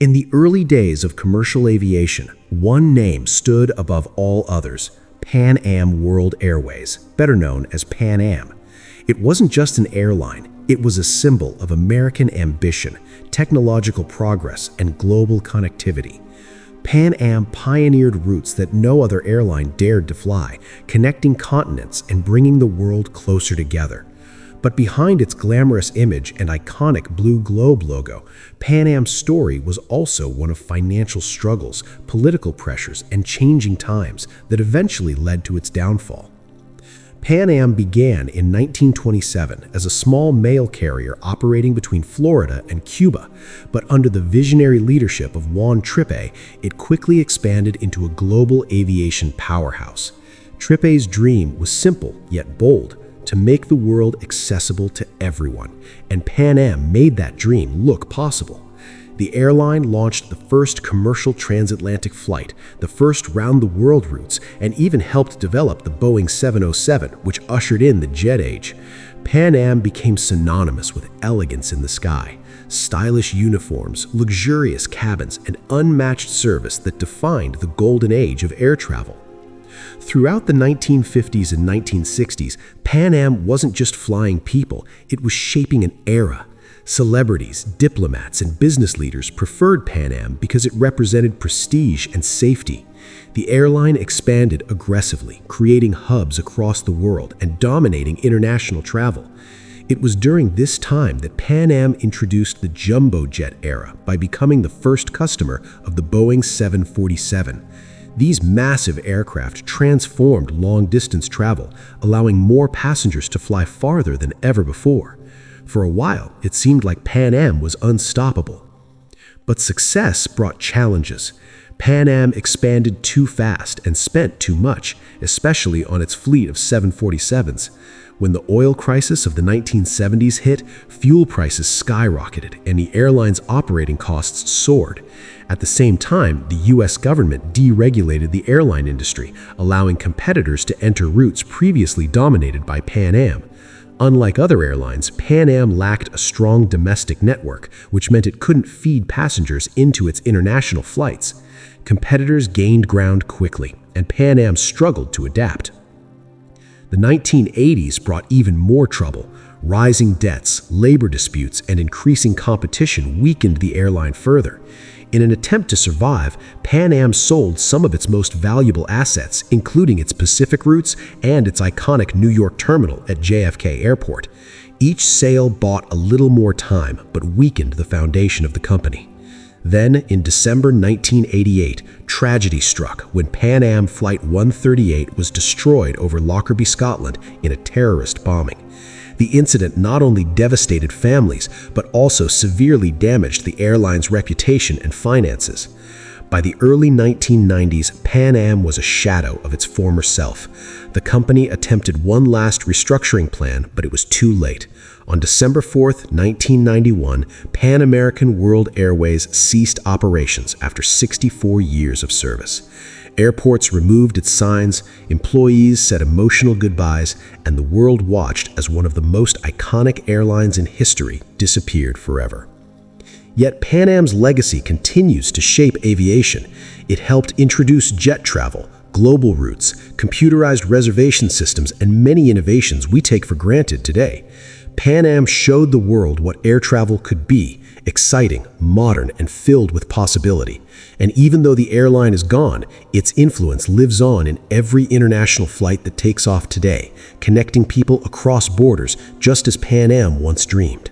In the early days of commercial aviation, one name stood above all others: Pan Am World Airways, better known as Pan Am. It wasn't just an airline, it was a symbol of American ambition, technological progress, and global connectivity. Pan Am pioneered routes that no other airline dared to fly, connecting continents and bringing the world closer together. But behind its glamorous image and iconic blue globe logo, Pan Am's story was also one of financial struggles, political pressures, and changing times that eventually led to its downfall. Pan Am began in 1927 as a small mail carrier operating between Florida and Cuba, but under the visionary leadership of Juan Trippe, it quickly expanded into a global aviation powerhouse. Trippe's dream was simple yet bold: to make the world accessible to everyone, and Pan Am made that dream look possible. The airline launched the first commercial transatlantic flight, the first round-the-world routes, and even helped develop the Boeing 707, which ushered in the jet age. Pan Am became synonymous with elegance in the sky, stylish uniforms, luxurious cabins, and unmatched service that defined the golden age of air travel. Throughout the 1950s and 1960s, Pan Am wasn't just flying people, it was shaping an era. Celebrities, diplomats, and business leaders preferred Pan Am because it represented prestige and safety. The airline expanded aggressively, creating hubs across the world and dominating international travel. It was during this time that Pan Am introduced the jumbo jet era by becoming the first customer of the Boeing 747. These massive aircraft transformed long-distance travel, allowing more passengers to fly farther than ever before. For a while, it seemed like Pan Am was unstoppable. But success brought challenges. Pan Am expanded too fast and spent too much, especially on its fleet of 747s. When the oil crisis of the 1970s hit, fuel prices skyrocketed and the airline's operating costs soared. At the same time, the U.S. government deregulated the airline industry, allowing competitors to enter routes previously dominated by Pan Am. Unlike other airlines, Pan Am lacked a strong domestic network, which meant it couldn't feed passengers into its international flights. Competitors gained ground quickly, and Pan Am struggled to adapt. The 1980s brought even more trouble. Rising debts, labor disputes, and increasing competition weakened the airline further. In an attempt to survive, Pan Am sold some of its most valuable assets, including its Pacific routes and its iconic New York terminal at JFK Airport. Each sale bought a little more time, but weakened the foundation of the company. Then, in December 1988, tragedy struck when Pan Am Flight 138 was destroyed over Lockerbie, Scotland, in a terrorist bombing. The incident not only devastated families, but also severely damaged the airline's reputation and finances. By the early 1990s, Pan Am was a shadow of its former self. The company attempted one last restructuring plan, but it was too late. On December 4, 1991, Pan American World Airways ceased operations after 64 years of service. Airports removed its signs, employees said emotional goodbyes, and the world watched as one of the most iconic airlines in history disappeared forever. Yet Pan Am's legacy continues to shape aviation. It helped introduce jet travel, global routes, computerized reservation systems, and many innovations we take for granted today. Pan Am showed the world what air travel could be: exciting, modern, and filled with possibility. And even though the airline is gone, its influence lives on in every international flight that takes off today, connecting people across borders just as Pan Am once dreamed.